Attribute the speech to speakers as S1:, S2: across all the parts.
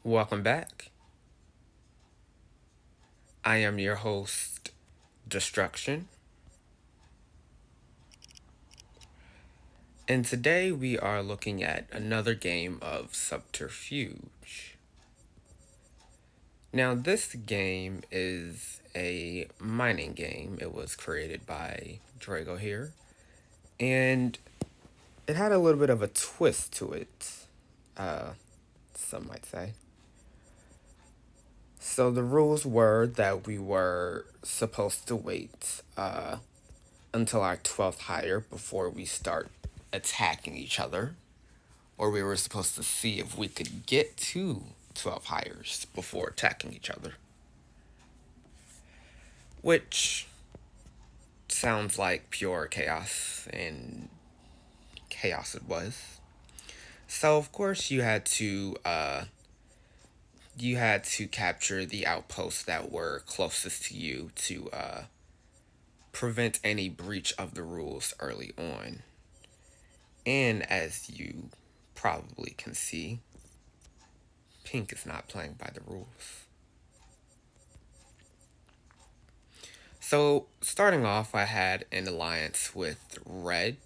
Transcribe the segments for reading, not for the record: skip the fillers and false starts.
S1: Welcome back. I am your host, Destruction, and today we are looking at another game of Subterfuge. Now, this game is a mining game. It was created by Drago here, and it had a little bit of a twist to it, uh, some might say. So, the rules were that we were supposed to wait until our 12th hire before we start attacking each other. Or we were supposed to see if we could get to 12 hires before attacking each other. Which sounds like pure chaos, and chaos it was. So of course you had to capture the outposts that were closest to you to prevent any breach of the rules early on. And as you probably can see, Pink is not playing by the rules. So, starting off, I had an alliance with Red,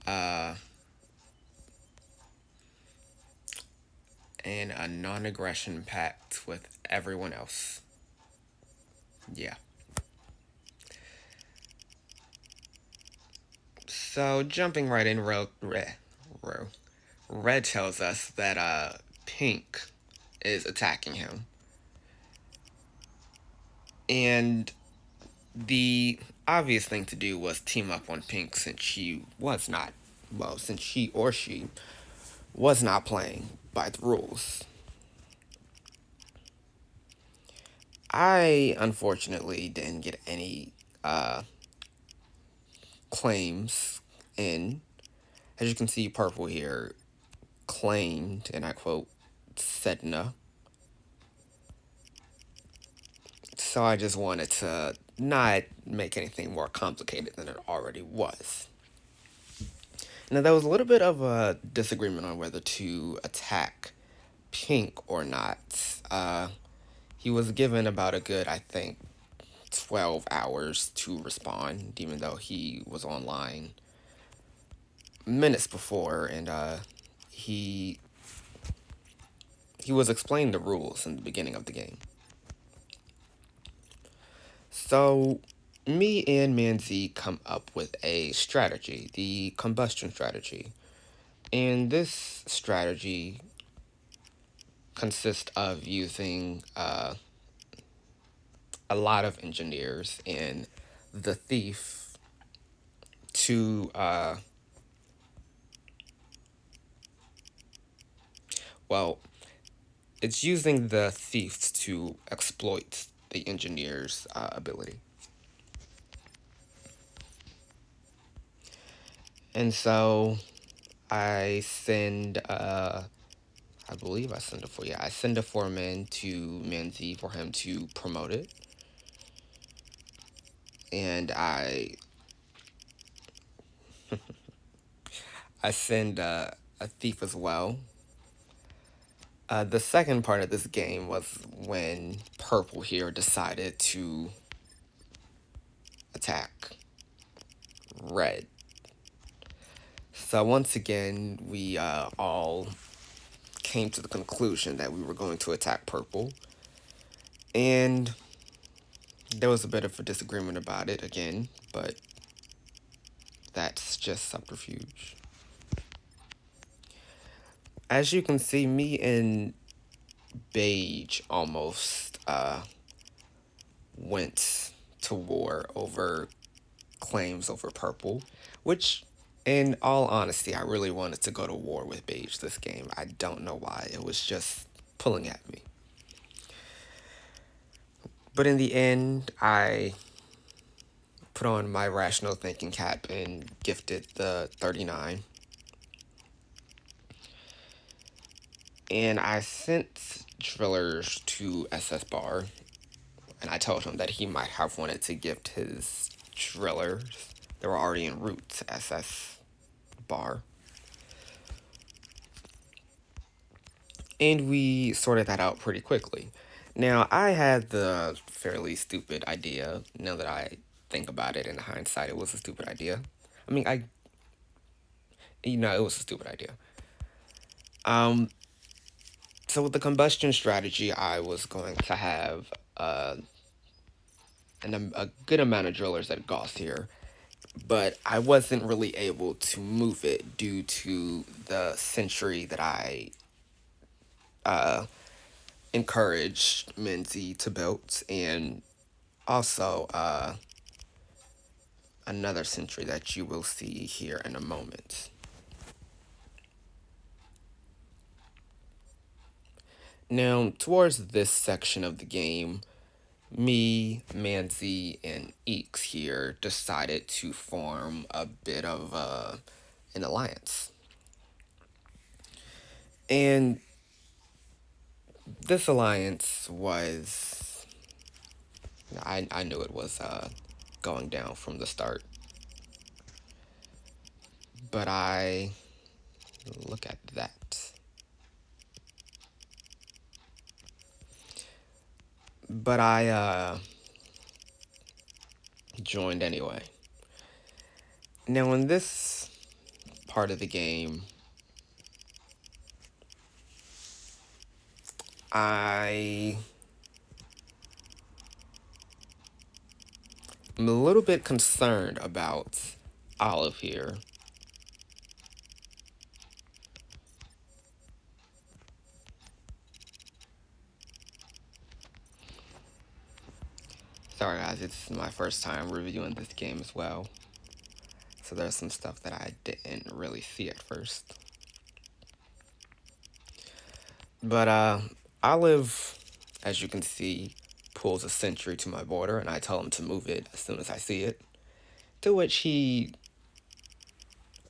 S1: uh, and a non aggression pact with everyone else. Yeah. So, jumping right in, Red tells us that Pink is attacking him. And the obvious thing to do was team up on Pink since she was not, well, since she was not playing by the rules. I unfortunately didn't get any claims in. As you can see, Purple here claimed, and I quote, Sedna. So I just wanted to not make anything more complicated than it already was. Now, there was a little bit of a disagreement on whether to attack Pink or not. He was given about a good, I think, 12 hours to respond, even though he was online minutes before, and he he was explaining the rules in the beginning of the game. So me and Manz come up with a strategy, the combustion strategy. And this strategy consists of using a lot of engineers and the thief to well, it's using the thieves to exploit the engineer's ability. And so I send, I believe I send I send a foreman to Manzi for him to promote it. And I send a thief as well. The second part of this game was when Purple here decided to attack Red. So once again, we all came to the conclusion that we were going to attack Purple. And there was a bit of a disagreement about it again, but that's just subterfuge. As you can see, me and Beige almost went to war over claims over Purple, which, in all honesty, I really wanted to go to war with Beige this game. I don't know why. It was just pulling at me. But in the end, I put on my rational thinking cap and gifted the 39. And I sent drillers to SS Bar, and I told him that he might have wanted to gift his drillers. They were already en route to SS Bar. And we sorted that out pretty quickly. Now, I had the fairly stupid idea. Now that I think about it in hindsight, it was a stupid idea. I mean, it was a stupid idea. Um, so with the combustion strategy, I was going to have a good amount of drillers at Gauss here, but I wasn't really able to move it due to the century that I uh, encouraged Manz to build, and also another century that you will see here in a moment. Now, towards this section of the game, me, Manzi, and Eeks here decided to form a bit of an alliance. And this alliance was. I knew it was going down from the start. But I. Look at that. But I joined anyway. Now, in this part of the game, I am a little bit concerned about Olive here. Sorry guys, it's my first time reviewing this game as well. So there's some stuff that I didn't really see at first. But Olive, as you can see, pulls a sentry to my border and I tell him to move it as soon as I see it. To which he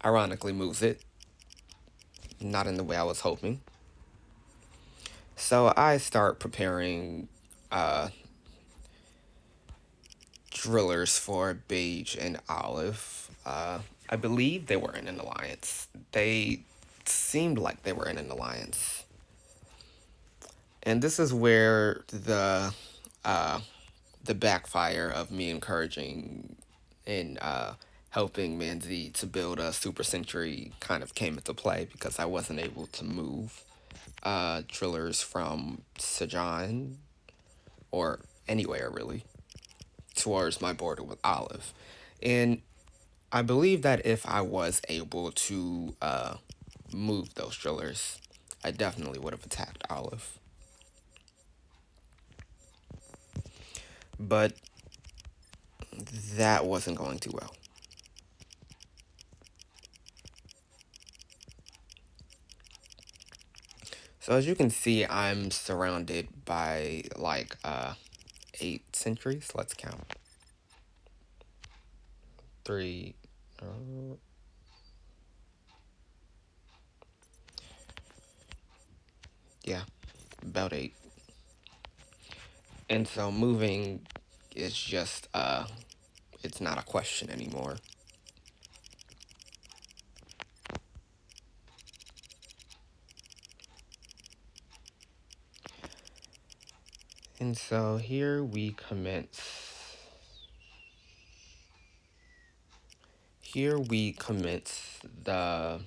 S1: ironically moves it. Not in the way I was hoping. So I start preparing drillers for Beige and Olive. I believe they were in an alliance. They seemed like they were in an alliance. And this is where the backfire of me encouraging and helping Manzi to build a super century kind of came into play because I wasn't able to move drillers from Sajan or anywhere really towards my border with Olive. And I believe that if I was able to move those drillers, I definitely would have attacked Olive. But that wasn't going too well. So as you can see, I'm surrounded by like 8 centuries. Let's count. 3. Yeah, about 8. And so moving is just it's not a question anymore. And so here we commence. Here we commence the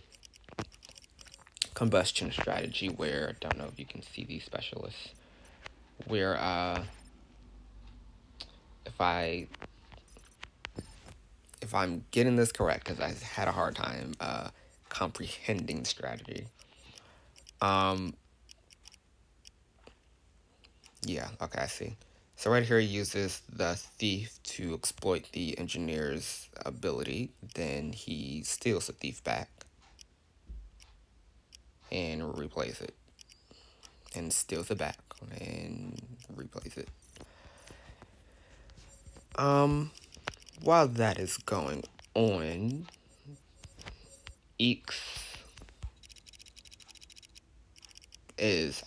S1: combustion strategy where, I don't know if you can see these specialists, where if I'm getting this correct, because I had a hard time comprehending the strategy. Yeah, okay, I see. So right here he uses the thief to exploit the engineer's ability. Then he steals the thief back and replays it. And steals it back and replays it. While that is going on, Eeks is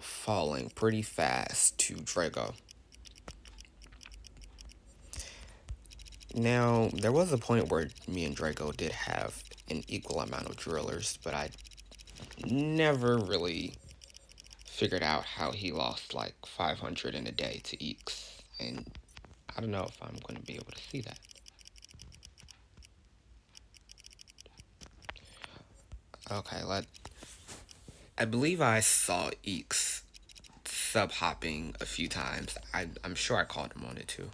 S1: falling pretty fast to Drago. Now, there was a point where me and Drago did have an equal amount of drillers, but I never really figured out how he lost like 500 in a day to Eeks, and I don't know if I'm going to be able to see that. Okay, I believe I saw Eeks sub hopping a few times. I'm sure I called him on it too.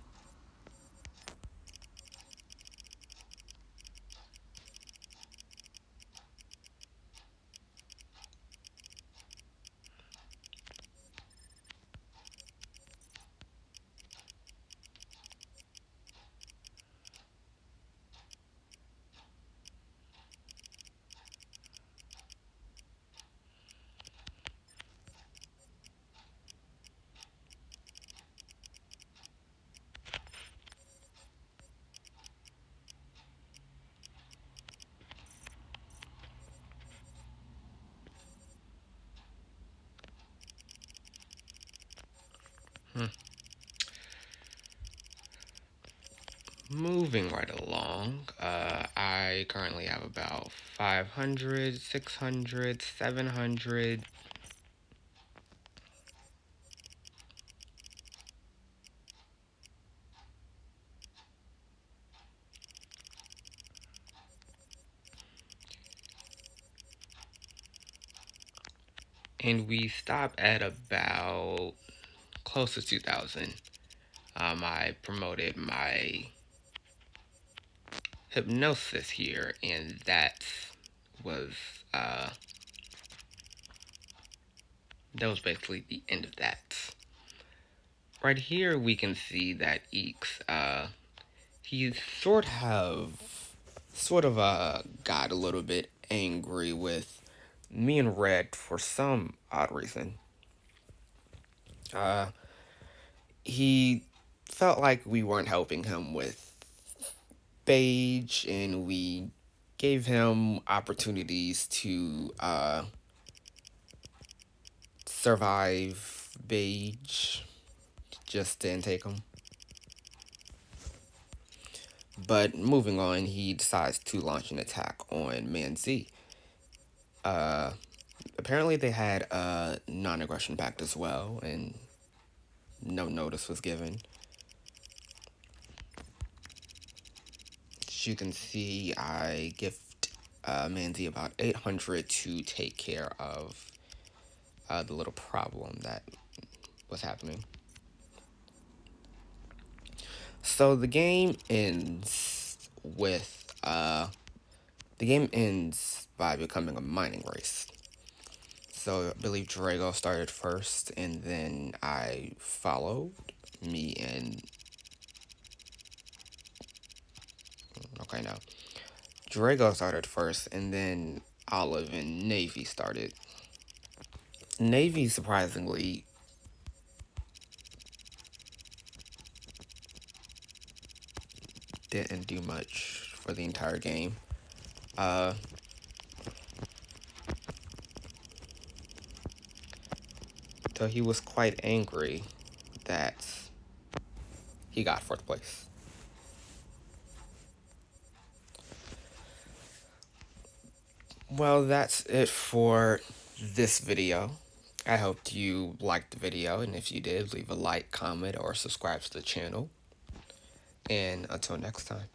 S1: Hmm. Moving right along, I currently have about 500, 600, 700. And we stop at about close to 2,000. I promoted my hypnosis here, and was uh, that was basically the end of that. Right here, we can see that Eeks, he sort of got a little bit angry with me and Red for some odd reason. Uh, he felt like we weren't helping him with Beige, and we gave him opportunities to survive Beige. Just didn't take him. But moving on, he decides to launch an attack on Manz. Uh, Apparently they had a non-aggression pact as well, and no notice was given. As you can see, I gift Manz about 800 to take care of the little problem that was happening. So the game ends by becoming a mining race. So I believe Drago started first, and then I followed. Me and okay, no, Drago started first, and then Olive and Navy started. Navy surprisingly didn't do much for the entire game. Uh, so he was quite angry that he got fourth place. Well, that's it for this video. I hope you liked the video, and if you did, leave a like, comment, or subscribe to the channel. And until next time.